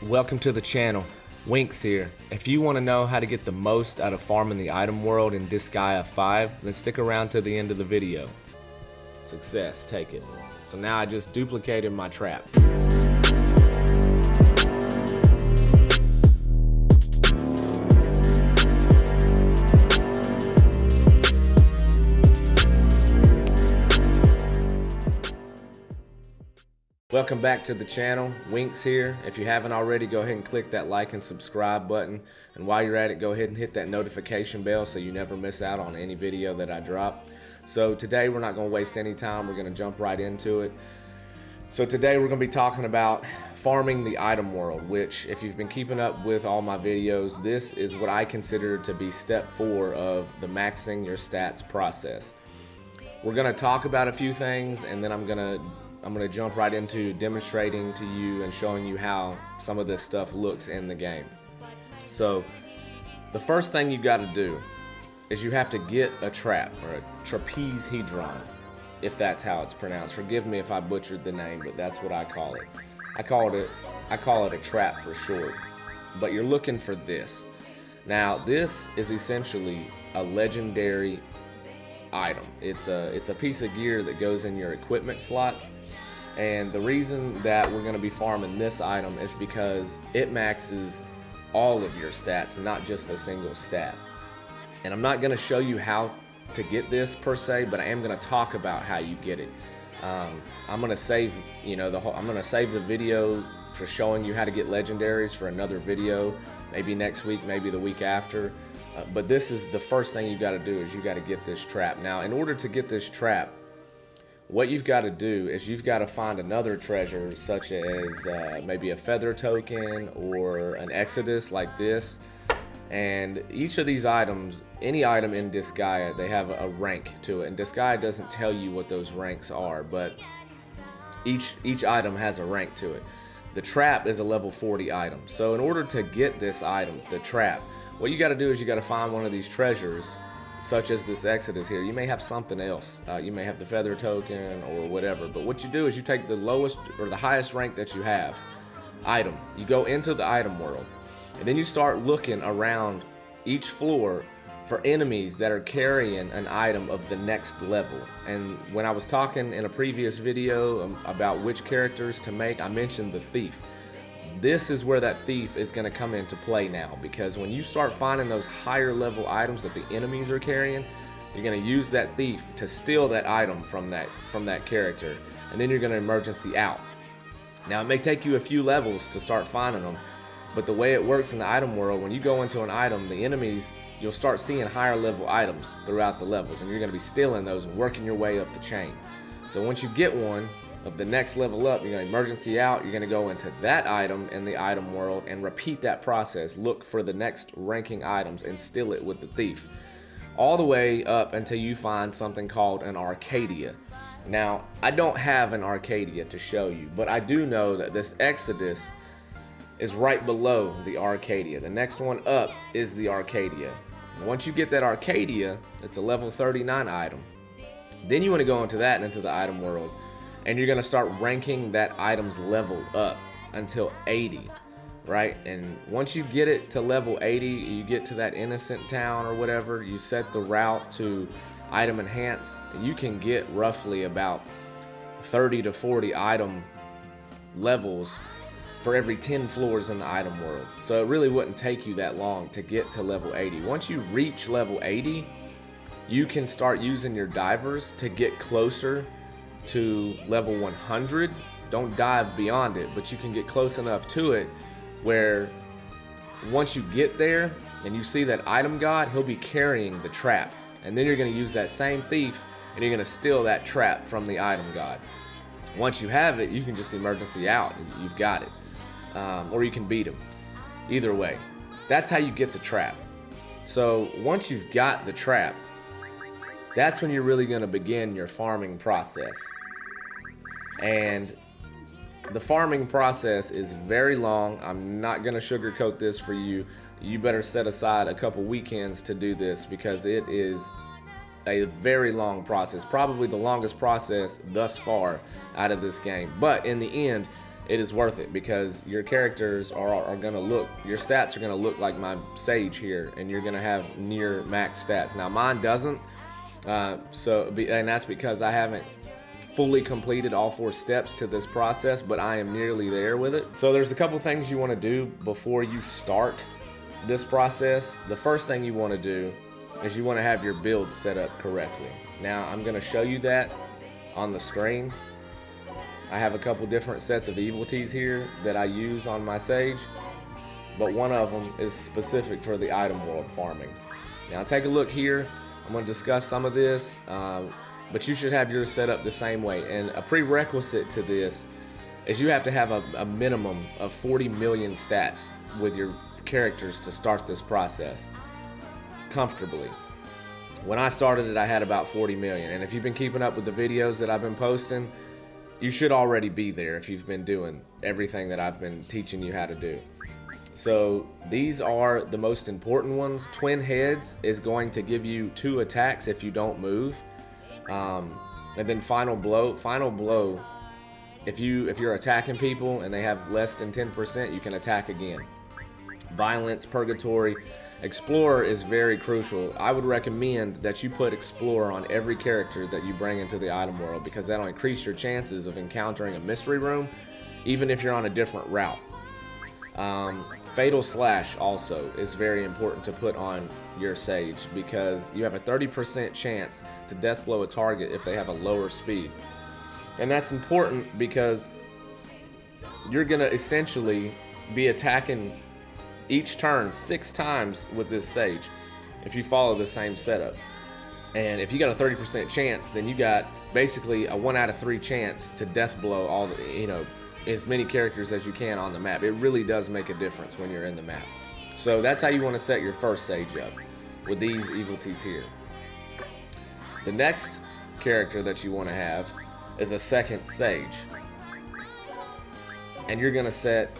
Welcome to the channel. Winks here. If you want to know how to get the most out of farming the item world in Disgaea 5, then stick around to the end of the video. Success, take it. So now I just duplicated my trap. Welcome back to the channel. Winks here. If you haven't already, go ahead and click that like and subscribe button. And while you're at it, go ahead and hit that notification bell so you never miss out on any video that I drop. So today we're not going to waste any time. We're going to jump right into it. So today we're going to be talking about farming the item world, which if you've been keeping up with all my videos, this is what I consider to be step 4 of the maxing your stats process. We're going to talk about a few things, and then I'm going to jump right into demonstrating to you and showing you how some of this stuff looks in the game. So the first thing you got to do is you have to get a trap, or a Trapezhedron, if that's how it's pronounced. Forgive me if I butchered the name, but that's what I call it. I call it a trap for short. But you're looking for this. Now this is essentially a legendary item. It's a piece of gear that goes in your equipment slots. And the reason that we're going to be farming this item is because it maxes all of your stats, not just a single stat. And I'm not going to show you how to get this per se, but I am going to talk about how you get it. I'm going to save, I'm going to save the video for showing you how to get legendaries for another video, maybe next week, maybe the week after. But this is the first thing you got to do, is you got to get this trap. Now, in order to get this trap, what you've got to do is you've got to find another treasure, such as maybe a feather token or an Exodus like this. And each of these items, any item in Disgaea, they have a rank to it. And Disgaea doesn't tell you what those ranks are, but each item has a rank to it. The trap is a level 40 item. So in order to get this item, the trap, what you got to do is you got to find one of these treasures, such as this Exodus here. You may have something else. You may have the feather token or whatever. But what you do is you take the lowest or the highest rank that you have, item. You go into the item world, and then you start looking around each floor for enemies that are carrying an item of the next level. And when I was talking in a previous video about which characters to make, I mentioned the thief. This is where that thief is going to come into play now, because when you start finding those higher level items that the enemies are carrying, you're going to use that thief to steal that item from that character, and then you're going to emergency out. Now it may take you a few levels to start finding them, but the way it works in the item world, when you go into an item, the enemies, you'll start seeing higher level items throughout the levels, and you're going to be stealing those and working your way up the chain. So once you get one of the next level up, you're going to emergency out, you're going to go into that item in the item world and repeat that process. Look for the next ranking items and steal it with the thief, all the way up until you find something called an Arcadia. Now, I don't have an Arcadia to show you, but I do know that this Exodus is right below the Arcadia. The next one up is the Arcadia. Once you get that Arcadia, it's a level 39 item. Then you want to go into that and into the item world, and you're going to start ranking that item's level up until 80, right? And once you get it to level 80, you get to that innocent town or whatever, you set the route to item enhance, you can get roughly about 30 to 40 item levels for every 10 floors in the item world. So it really wouldn't take you that long to get to level 80. Once you reach level 80, you can start using your divers to get closer to level 100. Don't dive beyond it, but you can get close enough to it where once you get there and you see that item god, he'll be carrying the trap, and then you're going to use that same thief and you're going to steal that trap from the item god. Once you have it, you can just emergency out, you've got it, or you can beat him. Either way, that's how you get the trap. So once you've got the trap, that's when you're really going to begin your farming process. And the farming process is very long. I'm not going to sugarcoat this for you. You better set aside a couple weekends to do this, because it is a very long process, probably the longest process thus far out of this game. But in the end, it is worth it because your characters are going to look, your stats are going to look like my Sage here, and you're going to have near max stats. Now mine doesn't, and that's because I haven't fully completed all 4 steps to this process, but I am nearly there with it. So there's a couple things you want to do before you start this process. The first thing you want to do is you want to have your build set up correctly. Now I'm going to show you that on the screen. I have a couple different sets of evilties here that I use on my Sage, but one of them is specific for the item world farming. Now take a look here. I'm going to discuss some of this, but you should have yours set up the same way. And a prerequisite to this is you have to have a minimum of 40 million stats with your characters to start this process comfortably. When I started it, I had about 40 million, and if you've been keeping up with the videos that I've been posting, you should already be there if you've been doing everything that I've been teaching you how to do. So these are the most important ones. Twin heads is going to give you 2 attacks if you don't move. And then final blow, if you're attacking people and they have less than 10%, you can attack again. Violence, purgatory, explorer is very crucial. I would recommend that you put explorer on every character that you bring into the item world, because that'll increase your chances of encountering a mystery room, even if you're on a different route. Fatal slash also is very important to put on your Sage, because you have a 30% chance to death blow a target if they have a lower speed. And that's important because you're gonna essentially be attacking each turn 6 times with this Sage if you follow the same setup. And if you got a 30% chance, then you got basically a 1 out of 3 chance to death blow all the, as many characters as you can on the map. It really does make a difference when you're in the map. So that's how you want to set your first Sage up, with these evilties here. The next character that you want to have is a second Sage. And you're going to set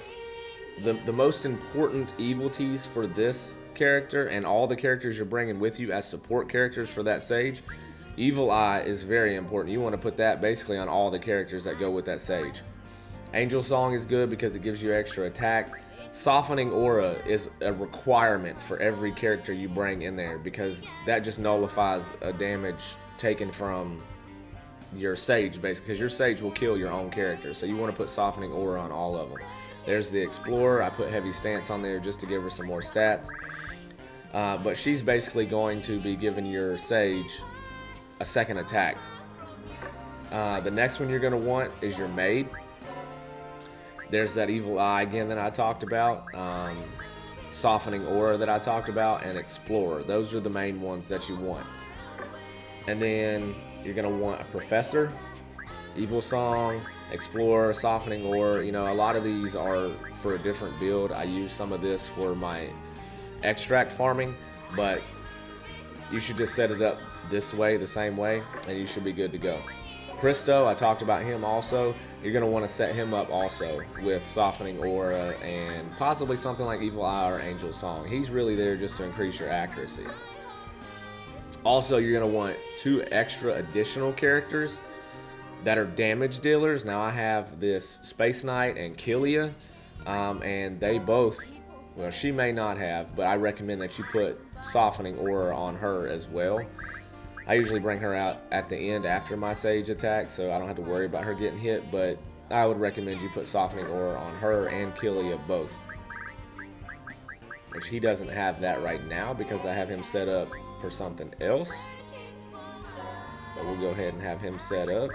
the most important evilties for this character and all the characters you're bringing with you as support characters for that Sage. Evil Eye is very important. You want to put that basically on all the characters that go with that Sage. Angel Song is good because it gives you extra attack. Softening Aura is a requirement for every character you bring in there, because that just nullifies a damage taken from your Sage, basically, because your Sage will kill your own character. So you want to put Softening Aura on all of them. There's the Explorer. I put Heavy Stance on there just to give her some more stats. But she's basically going to be giving your Sage a second attack. The next one you're going to want is your Maid. There's that Evil Eye again that I talked about. Softening Aura that I talked about, and Explorer. Those are the main ones that you want. And then you're going to want a Professor, Evil Song, Explorer, Softening Aura. A lot of these are for a different build. I use some of this for my extract farming, but you should just set it up this way, the same way, and you should be good to go. Christo, I talked about him also. You're going to want to set him up also with Softening Aura and possibly something like Evil Eye or Angel Song. He's really there just to increase your accuracy. Also, you're going to want 2 extra additional characters that are damage dealers. Now I have this Space Knight and Killia, and they both, well, she may not have, but I recommend that you put Softening Aura on her as well. I usually bring her out at the end after my Sage attack, so I don't have to worry about her getting hit, but I would recommend you put Softening Aura on her and Killia both. Which he doesn't have that right now because I have him set up for something else. But we'll go ahead and have him set up.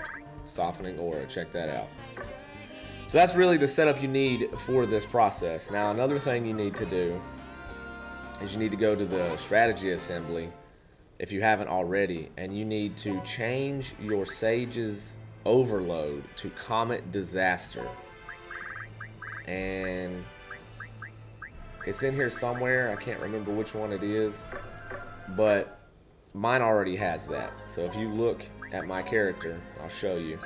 Softening Aura, check that out. So that's really the setup you need for this process. Now another thing you need to do is you need to go to the strategy assembly if you haven't already, and you need to change your Sage's overload to Comet Disaster. And it's in here somewhere. I can't remember which one it is, but mine already has that. So if you look at my character, I'll show you.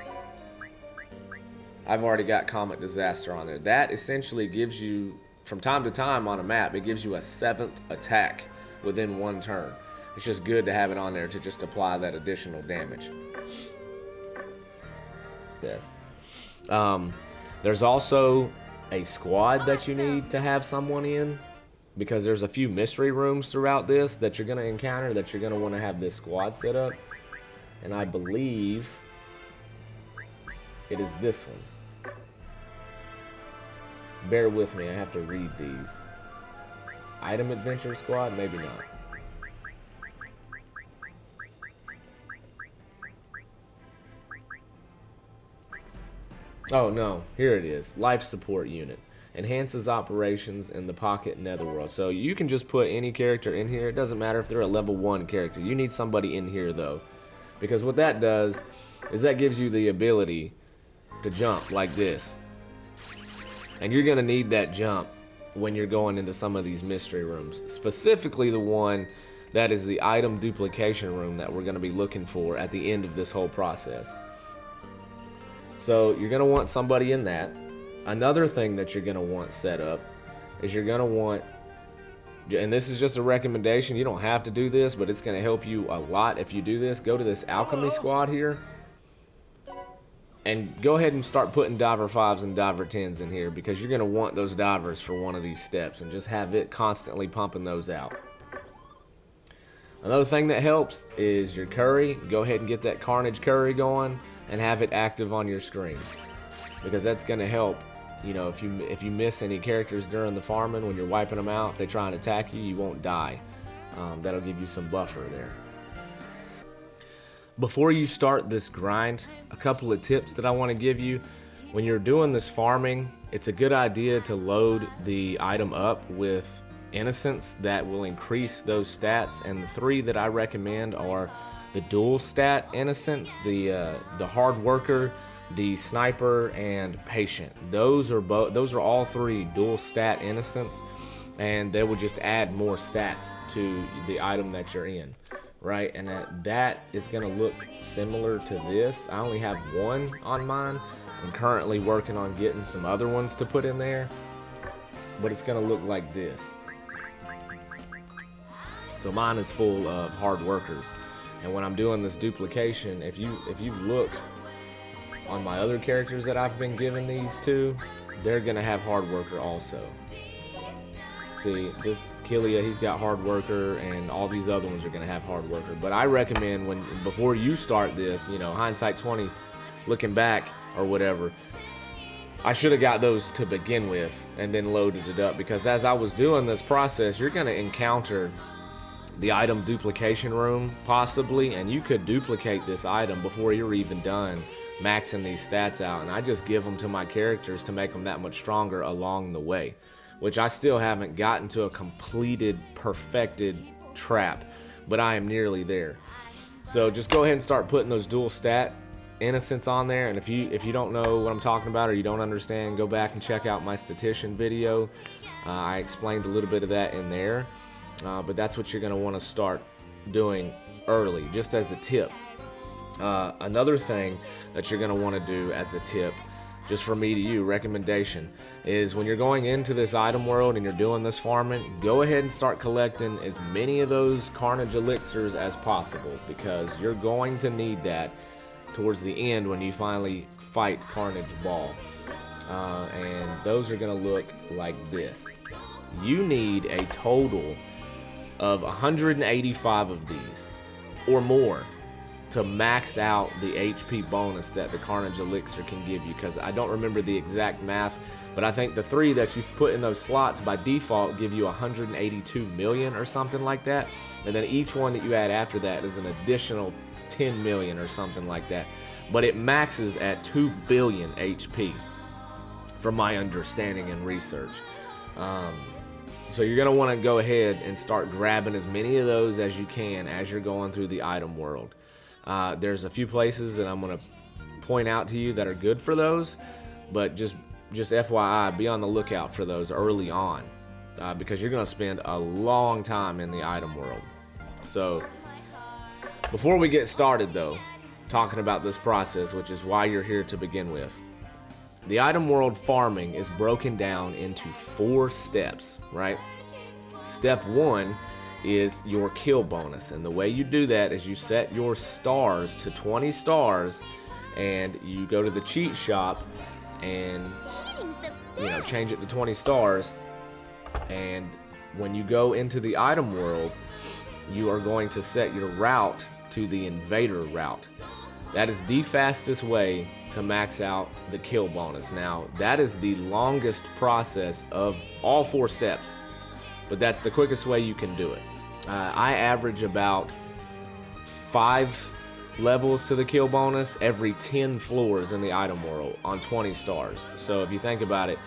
I've already got Comet Disaster on there. That essentially gives you, from time to time on a map, it gives you a 7th attack within 1 turn. It's just good to have it on there to just apply that additional damage. Yes. There's also a squad that you need to have someone in, because there's a few mystery rooms throughout this that you're going to encounter that you're going to want to have this squad set up. And I believe it is this one. Bear with me, I have to read these. Item Adventure Squad? Maybe not. Oh no, here it is. Life Support Unit. Enhances operations in the Pocket Netherworld. So you can just put any character in here. It doesn't matter if they're a level 1 character. You need somebody in here though. Because what that does is that gives you the ability to jump like this. And you're going to need that jump when you're going into some of these mystery rooms. Specifically the one that is the Item Duplication Room that we're going to be looking for at the end of this whole process. So you're going to want somebody in that. Another thing that you're going to want set up is you're going to want, and this is just a recommendation, you don't have to do this, but it's going to help you a lot if you do this. Go to this Alchemy squad here and go ahead and start putting diver 5s and diver 10s in here, because you're going to want those divers for one of these steps, and just have it constantly pumping those out. Another thing that helps is your curry. Go ahead and get that Carnage Curry going and have it active on your screen, because that's going to help. You know, if you miss any characters during the farming, when you're wiping them out, if they try and attack you, you won't die. That'll give you some buffer there. Before you start this grind, a couple of tips that I want to give you. When you're doing this farming, it's a good idea to load the item up with innocence that will increase those stats, and the 3 that I recommend are the dual stat innocence, the hard worker, the sniper, and patient. Those are all 3 dual stat innocence, and they will just add more stats to the item that you're in, right? And that is going to look similar to this. I only have 1 on mine. I'm currently working on getting some other ones to put in there, but it's going to look like this. So mine is full of hard workers, and when I'm doing this duplication, if you look on my other characters that I've been giving these to, they're gonna have hard worker also. See, this Kilia, he's got hard worker, and all these other ones are gonna have hard worker. But I recommend before you start this, you know, hindsight 20, looking back or whatever, I should have got those to begin with and then loaded it up, because as I was doing this process, you're gonna encounter the item duplication room possibly, and you could duplicate this item before you're even done maxing these stats out, and I just give them to my characters to make them that much stronger along the way, which I still haven't gotten to a completed, perfected trap, but I am nearly there. So just go ahead and start putting those dual stat innocence on there, and if you don't know what I'm talking about or you don't understand, go back and check out my statistician video. I explained a little bit of that in there, but that's what you're going to want to start doing early, just as a tip. Another thing that you're going to want to do as a tip, just from me to you, recommendation, is when you're going into this item world and you're doing this farming, go ahead and start collecting as many of those Carnage elixirs as possible, because you're going to need that towards the end when you finally fight Carnage Ball. And those are going to look like this. You need a total of 185 of these or more to max out the HP bonus that the Carnage Elixir can give you, because I don't remember the exact math, but I think the 3 that you've put in those slots by default give you 182 million or something like that, and then each one that you add after that is an additional 10 million or something like that, but it maxes at 2 billion HP from my understanding and research. So you're going to want to go ahead and start grabbing as many of those as you can as you're going through the item world. There's a few places that I'm going to point out to you that are good for those, but just FYI, be on the lookout for those early on, because you're going to spend a long time in the item world. So before we get started though, talking about this process, which is why you're here to begin with, the item world farming is broken down into 4 steps, right? Step 1 is your kill bonus, and the way you do that is you set your stars to 20 stars, and you go to the cheat shop and change it to 20 stars. And when you go into the item world, you are going to set your route to the invader route. That is the fastest way to max out the kill bonus. Now, that is the longest process of all 4 steps, but that's the quickest way you can do it. I average about 5 levels to the kill bonus every 10 floors in the item world on 20 stars. So if you think about it,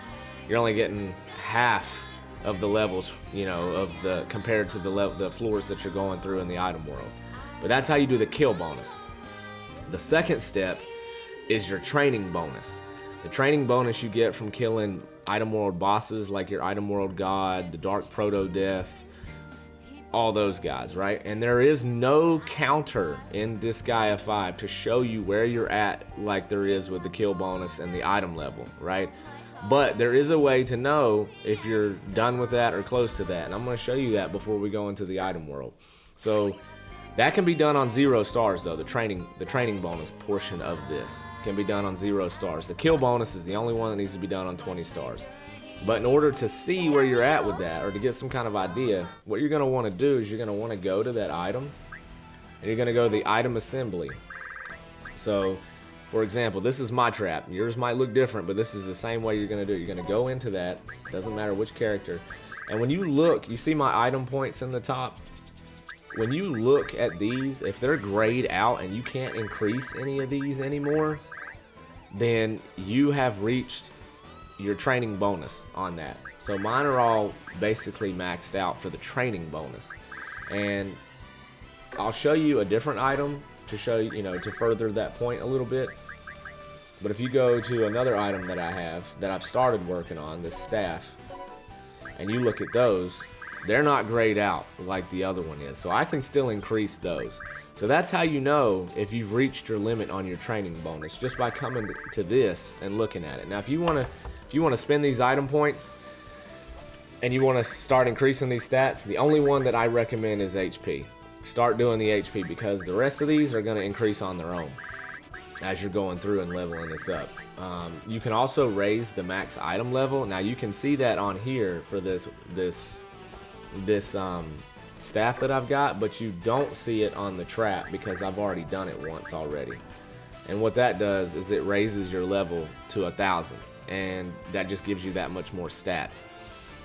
you're only getting half of the levels, compared to the floors that you're going through in the item world. But that's how you do the kill bonus. The second step is your training bonus. The training bonus you get from killing item world bosses like your item world god, the dark proto deaths, all those guys, right? And there is no counter in Disgaea 5 to show you where you're at like there is with the kill bonus and the item level, right? But there is a way to know if you're done with that or close to that, and I'm going to show you that before we go into the item world. So that can be done on 0 stars though. The training bonus portion of this can be done on 0 stars. The kill bonus is the only one that needs to be done on 20 stars. But in order to see where you're at with that, or to get some kind of idea, what you're going to want to do is you're going to want to go to that item, and you're going to go to the item assembly. So, for example, this is my trap. Yours might look different, but this is the same way you're going to do it. You're going to go into that, doesn't matter which character, and when you look, you see my item points in the top? When you look at these, if they're grayed out and you can't increase any of these anymore, then you have reached your training bonus on that. So mine are all basically maxed out for the training bonus. And I'll show you a different item to show you, to further that point a little bit. But if you go to another item that I have, that I've started working on, this staff, and you look at those, they're not grayed out like the other one is. So I can still increase those. So that's how you know if you've reached your limit on your training bonus, just by coming to this and looking at it. Now if you want to spend these item points and you want to start increasing these stats, the only one that I recommend is HP. Start doing the HP, because the rest of these are going to increase on their own as you're going through and leveling this up. You can also raise the max item level. Now you can see that on here for this staff that I've got, but you don't see it on the trap because I've already done it once already. And what that does is it raises your level to 1,000, and that just gives you that much more stats.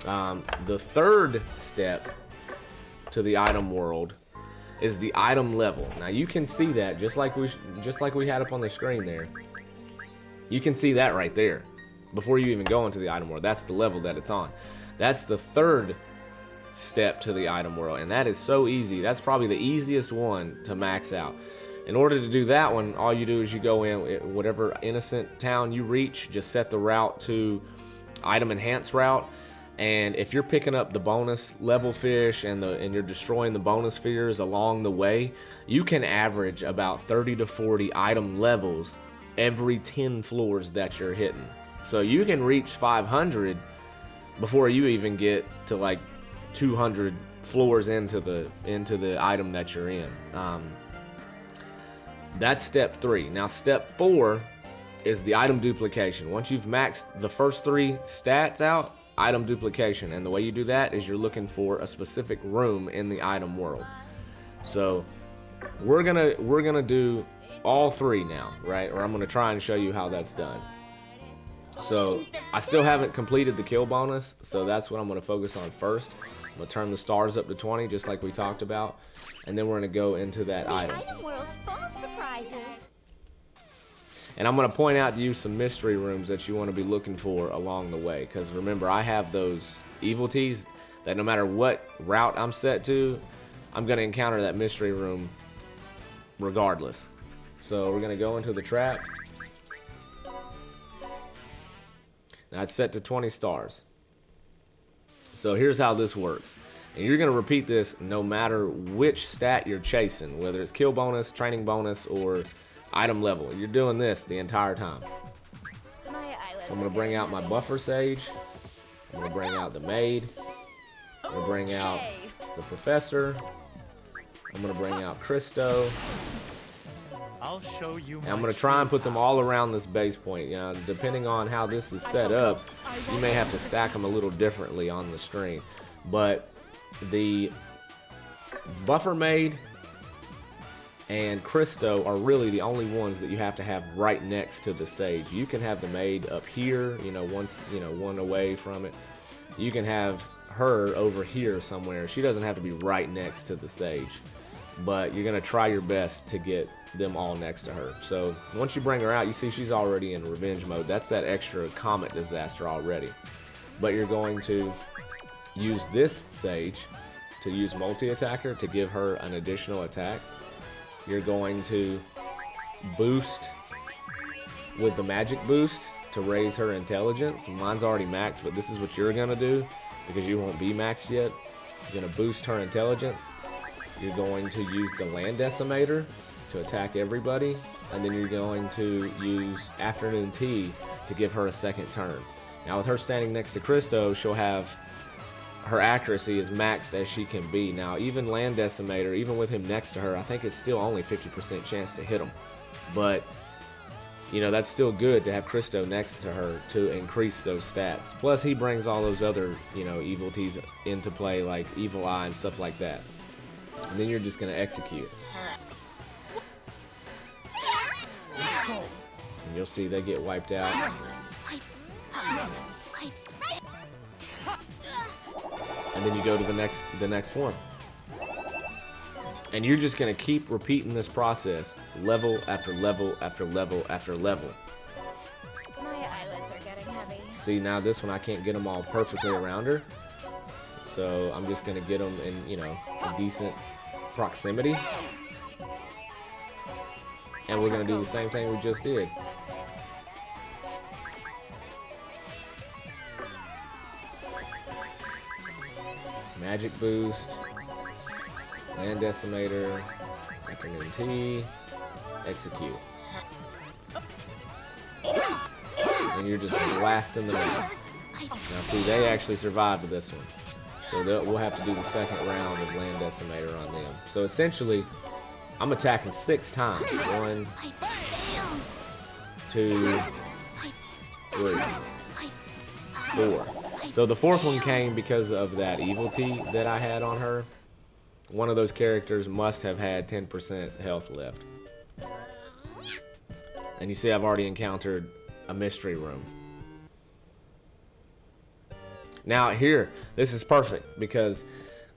The third step to the item world is the item level. Now you can see that just like we had up on the screen there. You can see that right there before you even go into the item world. That's the level that it's on. That's the third step to the item world, and that is so easy. That's probably the easiest one to max out. In order to do that one, all you do is you go in whatever innocent town you reach, just set the route to item enhance route, and if you're picking up the bonus level fish and you're destroying the bonus spheres along the way, you can average about 30 to 40 item levels every 10 floors that you're hitting. So you can reach 500 before you even get to like 200 floors into the item that you're in. That's step 3. Now step 4 is the item duplication. Once you've maxed the first 3 stats out, item duplication, and the way you do that is you're looking for a specific room in the item world. So we're gonna do all 3 now, right? Or I'm gonna try and show you how that's done. So I still haven't completed the kill bonus, so that's what I'm gonna focus on first. I'm gonna turn the stars up to 20, just like we talked about, and then we're gonna go into that item. The item world's full of surprises. And I'm going to point out to you some mystery rooms that you want to be looking for along the way. Because remember, I have those evilties that no matter what route I'm set to, I'm going to encounter that mystery room regardless. So we're going to go into the trap. Now it's set to 20 stars. So here's how this works. And you're going to repeat this no matter which stat you're chasing, whether it's kill bonus, training bonus, or item level. You're doing this the entire time. So I'm going to bring out my buffer sage. I'm going to bring out the maid. I'm going to bring out the professor. I'm going to bring out Christo. I'll show you. And I'm going to try and put them all around this base point. You know, depending on how this is set up, you may have to stack them a little differently on the screen. But the Buffer Maid and Christo are really the only ones that you have to have right next to the Sage. You can have the Maid up here, you know, one away from it. You can have her over here somewhere. She doesn't have to be right next to the Sage, but you're gonna try your best to get them all next to her. So once you bring her out, you see she's already in revenge mode. That's that extra Comet Disaster already. But you're going to use this Sage to use multi-attacker to give her an additional attack. You're going to boost with the magic boost to raise her intelligence. Mine's already maxed, but this is what you're gonna do because you won't be maxed yet. You're gonna boost her intelligence. You're going to use the land decimator to attack everybody, and then you're going to use afternoon tea to give her a second turn. Now with her standing next to Christo, she'll have her accuracy as maxed as she can be. Now even land decimator, even with him next to her, I think it's still only 50% chance to hit him, but you know, that's still good to have Christo next to her to increase those stats. Plus he brings all those other, you know, evilties into play, like Evil Eye and stuff like that. And then you're just gonna execute. And you'll see they get wiped out. And then you go to the next one. And you're just gonna keep repeating this process, level after level after level after level. My eyelids are getting heavy. See, now this one I can't get them all perfectly around her, so I'm just gonna get them in, you know, a decent proximity. And we're gonna do the same thing we just did. Magic boost, land decimator, afternoon tea, execute. And you're just blasting them out. Now see, they actually survived this one. So we'll have to do the second round of land decimator on them. So essentially, I'm attacking 6 times. 1, 2, 3, 4. So the 4th one came because of that Evilty that I had on her. One of those characters must have had 10% health left. And you see I've already encountered a mystery room. Now here, this is perfect because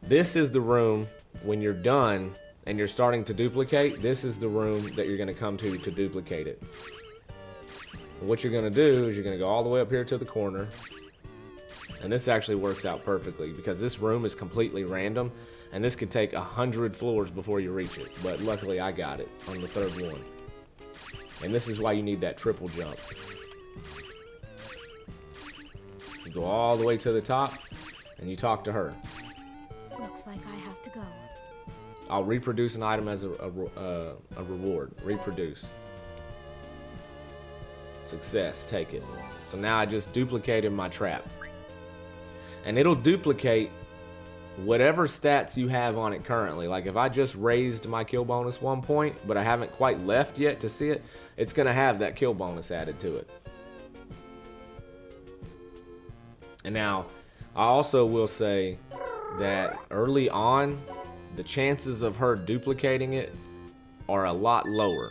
this is the room when you're done and you're starting to duplicate, this is the room that you're going to come to duplicate it. And what you're going to do is you're going to go all the way up here to the corner. And this actually works out perfectly because this room is completely random and this could take 100 floors before you reach it. But luckily I got it on the 3rd one. And this is why you need that triple jump. You go all the way to the top and you talk to her. Looks like I have to go. I'll reproduce an item as a reward. Reproduce. Success, take it. So now I just duplicated my trap. And it'll duplicate whatever stats you have on it currently. Like if I just raised my kill bonus 1 point, but I haven't quite left yet to see it, it's gonna have that kill bonus added to it. And now, I also will say that early on, the chances of her duplicating it are a lot lower.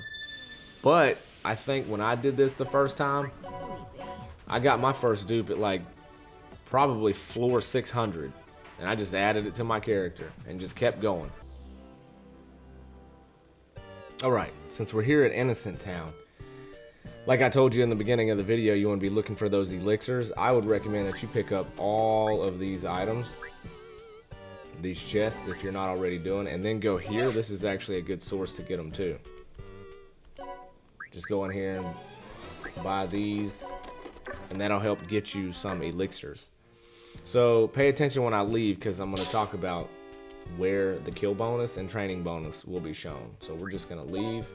But I think when I did this the first time, I got my first dupe at like probably floor 600. And I just added it to my character and just kept going. Alright, since we're here at Innocent Town, like I told you in the beginning of the video, you want to be looking for those elixirs. I would recommend that you pick up all of these items, these chests, if you're not already doing it, and then go here. This is actually a good source to get them too. Just go in here and buy these, and that'll help get you some elixirs. So pay attention when I leave because I'm going to talk about where the kill bonus and training bonus will be shown. So we're just going to leave.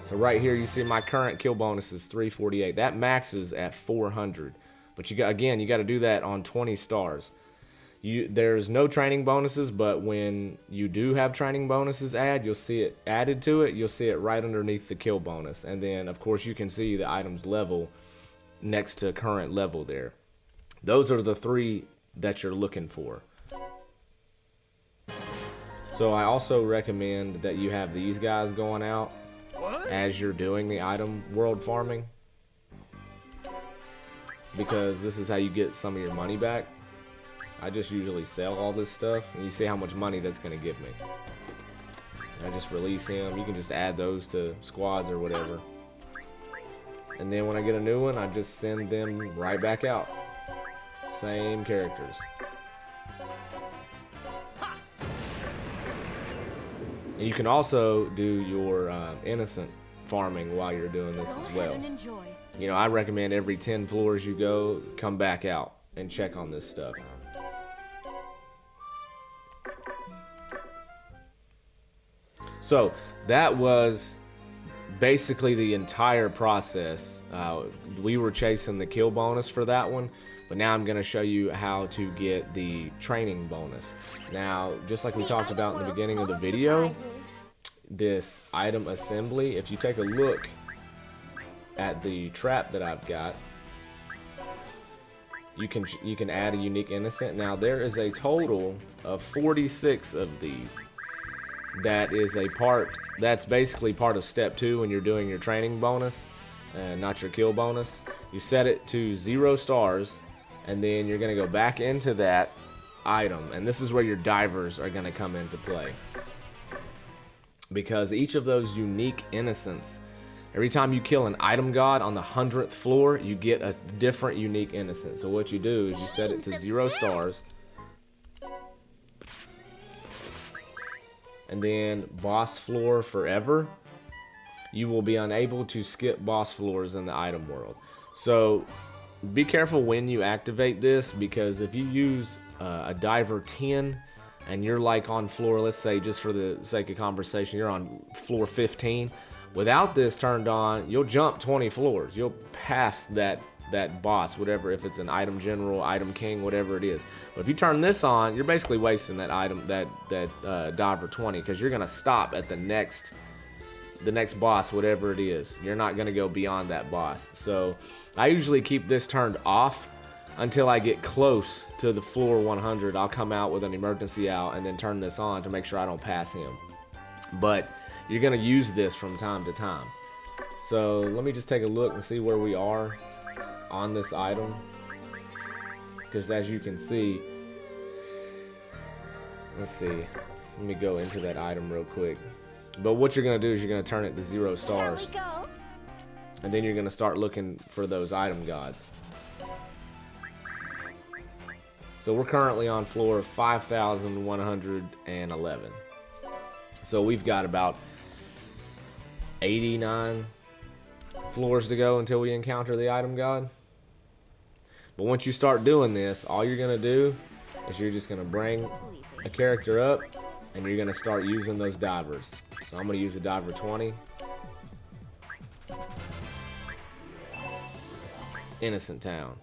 So right here you see my current kill bonus is 348. That maxes at 400. But you got, again, you got to do that on 20 stars. There's no training bonuses, but when you do have training bonuses you'll see it added to it. You'll see it right underneath the kill bonus. And then, of course, you can see the item's level next to current level there. Those are the 3 that you're looking for. So I also recommend that you have these guys going out as you're doing the item world farming, because this is how you get some of your money back. I just usually sell all this stuff, and you see how much money that's going to give me. I just release him. You can just add those to squads or whatever. And then when I get a new one, I just send them right back out. Same characters. And you can also do your innocent farming while you're doing this as well. You know, I recommend every 10 floors you go, come back out and check on this stuff. So that was basically the entire process. We were chasing the kill bonus for that one, but now I'm going to show you how to get the training bonus. Now, just like we talked about in the beginning of the video, this item assembly, if you take a look at the trap that I've got, you can add a unique innocent. Now there is a total of 46 of these. That is a part, that's basically part of step 2 when you're doing your training bonus, not your kill bonus. You set it to 0 stars, and then you're going to go back into that item, and this is where your divers are going to come into play. Because each of those unique innocents, every time you kill an item god on the 100th floor, you get a different unique innocent. So what you do is you set it to 0 stars, and then boss floor forever. You will be unable to skip boss floors in the item world. So be careful when you activate this, because if you use a diver 10 and you're like on floor, let's say just for the sake of conversation, you're on floor 15, without this turned on, you'll jump 20 floors. You'll pass that boss, whatever, if it's an item general, item king, whatever it is. But if you turn this on, you're basically wasting that item, that diver 20, because you're gonna stop at the next boss, whatever it is. You're not gonna go beyond that boss. So I usually keep this turned off until I get close to the floor 100. I'll come out with an emergency out and then turn this on to make sure I don't pass him. But you're gonna use this from time to time. So let me just take a look and see where we are on this item, because as you can see, let's see, let me go into that item real quick. But what you're gonna do is you're gonna turn it to 0 stars. Shall we go? And then you're gonna start looking for those item gods. So we're currently on floor 5,111. So we've got about 89 floors to go until we encounter the item god. But once you start doing this, all you're gonna do is you're just gonna bring a character up and you're gonna start using those divers. So I'm gonna use a diver 20. Innocent Town.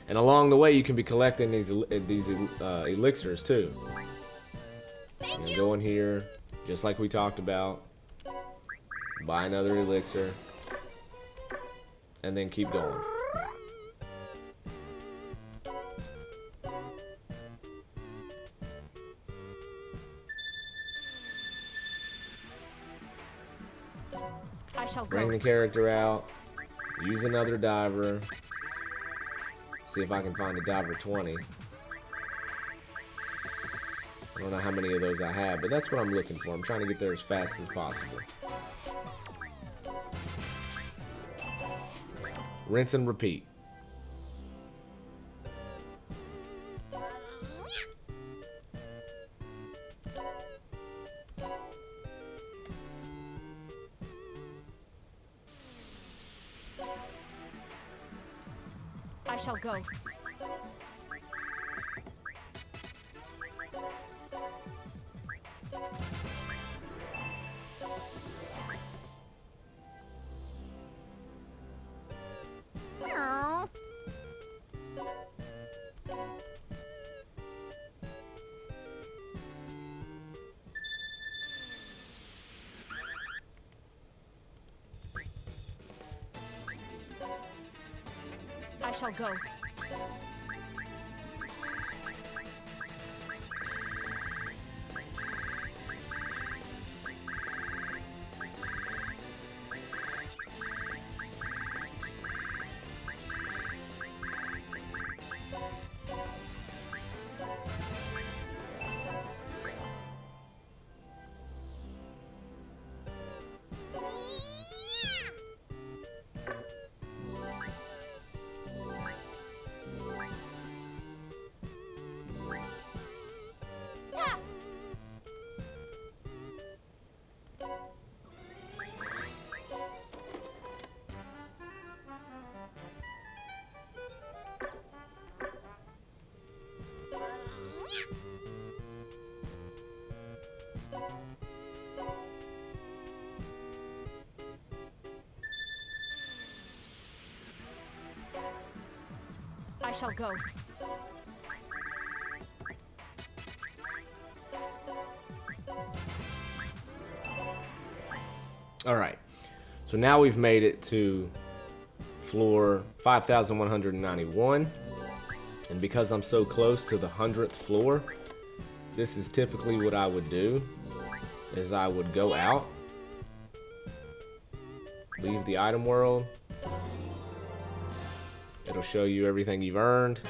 And along the way, you can be collecting these elixirs too. You go in here, just like we talked about, buy another elixir, and then keep going. I shall Bring go. the character out, use another diver, see if I can find a diver 20. I don't know how many of those I have, but that's what I'm looking for. I'm trying to get there as fast as possible. Rinse and repeat. I shall go. shall go. I shall go. All right, so now we've made it to floor 5191, and because I'm so close to the 100th floor, this is typically what I would do, is I would go out, leave the item world, it'll show you everything you've earned,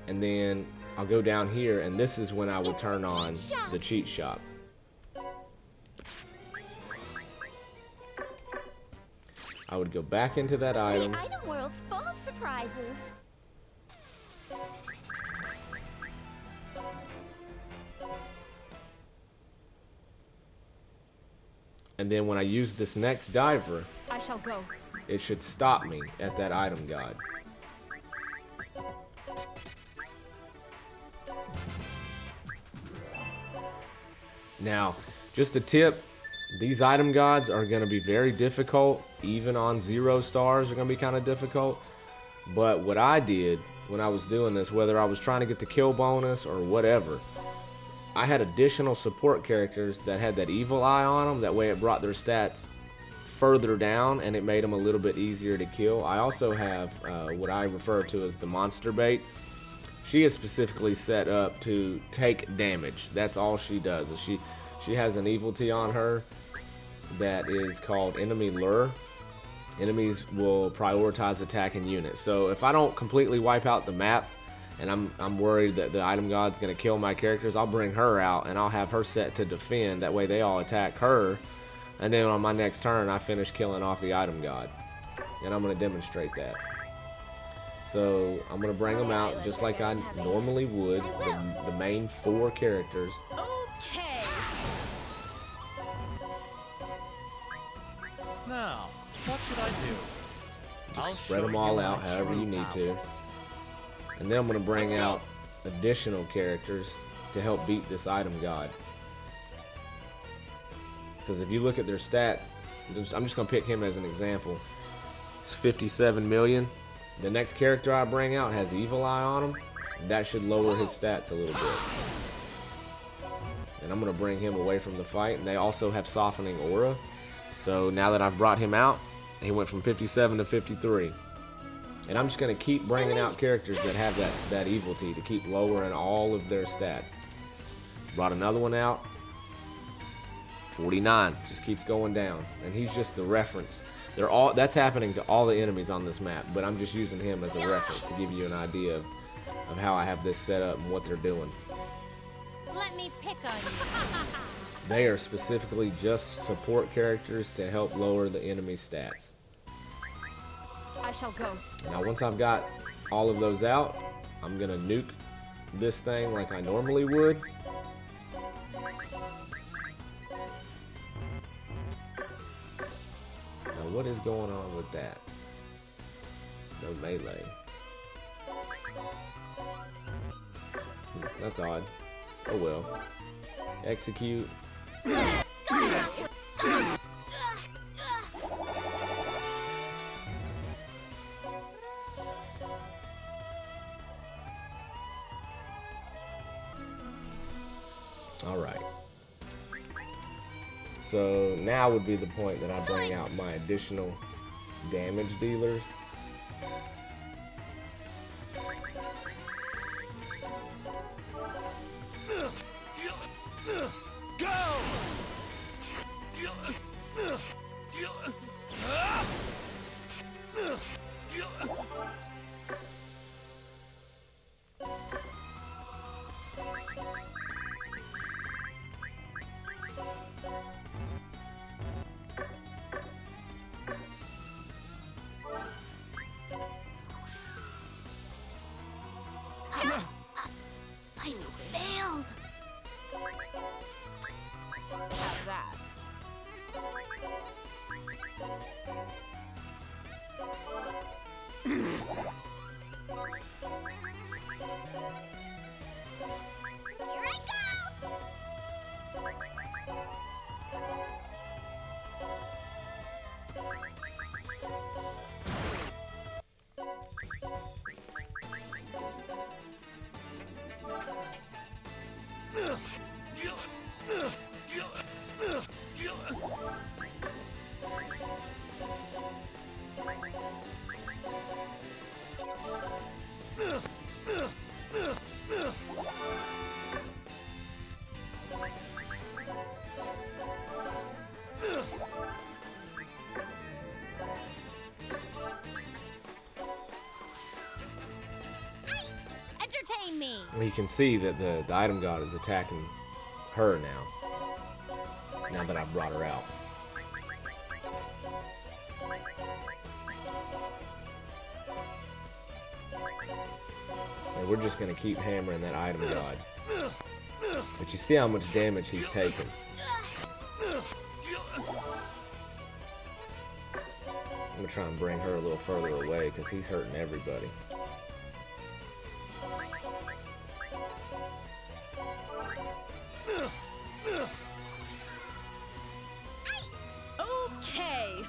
and then I'll go down here, and this is when I would turn on the cheat shop. I would go back into that item. The item world's full of surprises. And then when I use this next diver, I shall go. it should stop me at that item god. Now, just a tip, these item gods are going to be very difficult. Even on 0 stars are going to be kind of difficult. But what I did when I was doing this, whether I was trying to get the kill bonus or whatever, I had additional support characters that had that evil eye on them. That way it brought their stats further down and it made them a little bit easier to kill. I also have what I refer to as the monster bait. She is specifically set up to take damage. That's all she does. Is she has an evilty on her that is called enemy lure. Enemies will prioritize attacking units. So if I don't completely wipe out the map and I'm worried that the item god's gonna kill my characters, I'll bring her out and I'll have her set to defend. That way they all attack her, and then on my next turn I finish killing off the item god. And I'm gonna demonstrate that. So I'm gonna bring them out just like I normally would, the main 4 characters. Okay. Now, what should I do? Just spread them all out however you need to. And then I'm going to bring out additional characters to help beat this item god. Because if you look at their stats, I'm just going to pick him as an example. It's 57 million. The next character I bring out has Evil Eye on him. That should lower his stats a little bit. And I'm going to bring him away from the fight. And they also have Softening Aura. So now that I've brought him out, he went from 57 to 53. And I'm just going to keep bringing out characters that have that evilty to keep lowering all of their stats. Brought another one out. 49. Just keeps going down. And he's just the reference. That's happening to all the enemies on this map. But I'm just using him as a reference to give you an idea of how I have this set up and what they're doing. Let me pick on you. They are specifically just support characters to help lower the enemy stats. I shall go. Now once I've got all of those out, I'm gonna nuke this thing like I normally would. Now what is going on with that? No melee. That's odd. Oh well. Execute. Alright. So now would be the point that I bring out my additional damage dealers. I failed. How's that? Here I go. Entertain me. You can see that the item god is attacking her now. Now that I've brought her out. And we're just going to keep hammering that item god. But you see how much damage he's taking. I'm going to try and bring her a little further away because he's hurting everybody. Okay.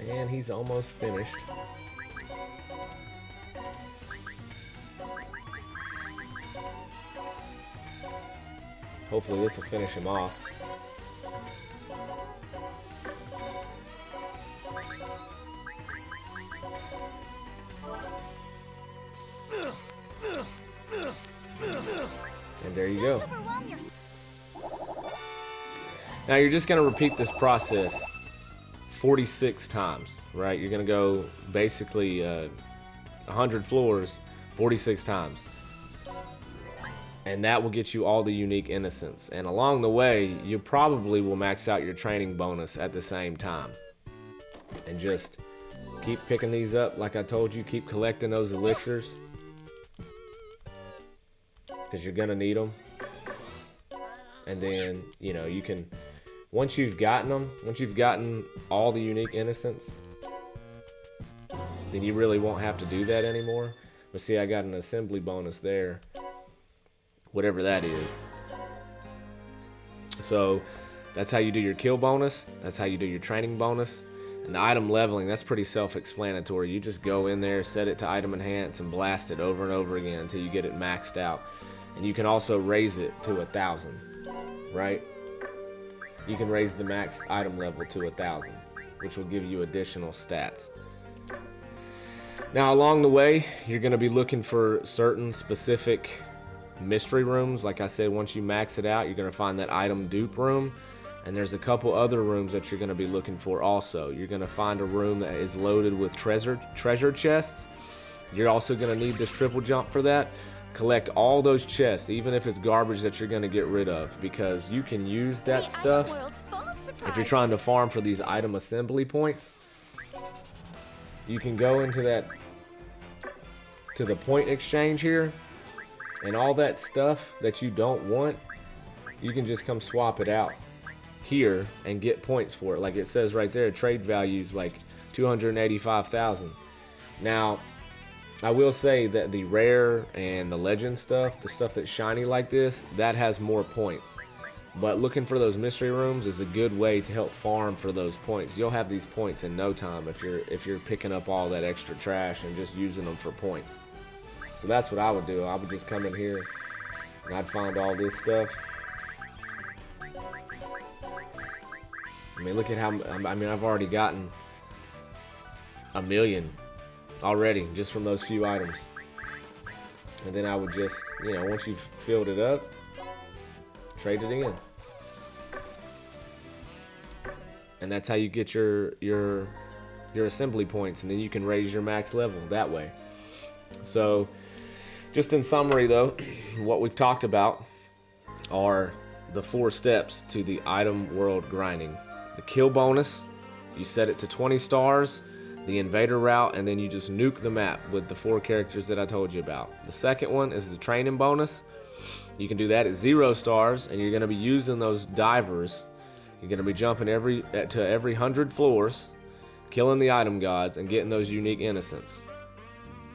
And he's almost finished. Hopefully this will finish him off. And there you go. Now you're just going to repeat this process 46 times, right? You're going to go basically 100 floors 46 times. And that will get you all the unique innocents. And along the way, you probably will max out your training bonus at the same time. And just keep picking these up. Like I told you, keep collecting those elixirs. Because you're going to need them. And then, you know, you can... Once you've gotten them, once you've gotten all the unique innocents, then you really won't have to do that anymore. But see, I got an assembly bonus there. Whatever that is. So that's how you do your kill bonus. That's how you do your training bonus. And the item leveling, that's pretty self-explanatory. You just go in there, set it to item enhance, and blast it over and over again until you get it maxed out. And you can also raise it to 1,000, right? You can raise the max item level to 1,000, which will give you additional stats. Now along the way, you're going to be looking for certain specific mystery rooms. Like I said, once you max it out, you're going to find that item dupe room. And there's a couple other rooms that you're going to be looking for also. You're going to find a room that is loaded with treasure chests. You're also going to need this triple jump for that. Collect all those chests, even if it's garbage that you're going to get rid of, because you can use that stuff if you're trying to farm for these item assembly points. You can go into the point exchange here, and all that stuff that you don't want, you can just come swap it out here and get points for it. Like it says right there, trade values like 285,000. Now I will say that the rare and the legend stuff, the stuff that's shiny like this, that has more points. But looking for those mystery rooms is a good way to help farm for those points. You'll have these points in no time if you're picking up all that extra trash and just using them for points. So that's what I would do. I would just come in here and I'd find all this stuff. I mean, look at how, I mean, I've already gotten 1 million already just from those few items. And then I would just, you know, once you've filled it up, trade it in. And that's how you get your assembly points, and then you can raise your max level that way. So just in summary though, what we've talked about are the 4 steps to the item world grinding. The kill bonus, you set it to 20 stars. the invader route, and then you just nuke the map with the 4 characters that I told you about. The second one is the training bonus. You can do that at 0 stars, and you're going to be using those divers. You're going to be jumping to every 100 floors, killing the item gods, and getting those unique innocents.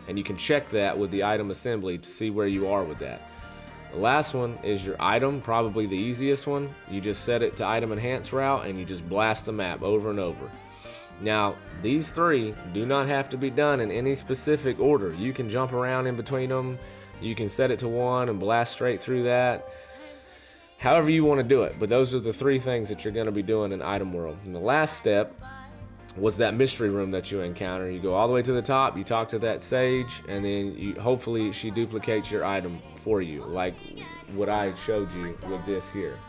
And you can check that with the item assembly to see where you are with that. The last one is your item, probably the easiest one. You just set it to item enhance route, and you just blast the map over and over. Now, these 3 do not have to be done in any specific order. You can jump around in between them. You can set it to 1 and blast straight through that. However you want to do it. But those are the 3 things that you're going to be doing in Item World. And the last step was that mystery room that you encounter. You go all the way to the top, you talk to that sage, and then hopefully she duplicates your item for you, like what I showed you with this here.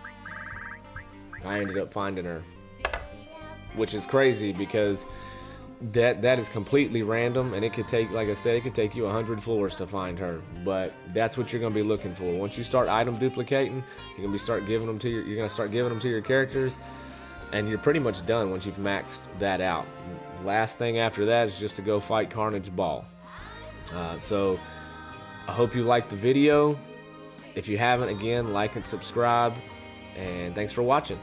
I ended up finding her, which is crazy because that is completely random, and it could take, like I said, it could take you 100 floors to find her. But that's what you're going to be looking for. Once you start item duplicating, you're going to start giving them to your characters, and you're pretty much done once you've maxed that out. Last thing after that is just to go fight Carnage Ball. So I hope you liked the video. If you haven't, again, like and subscribe, and thanks for watching.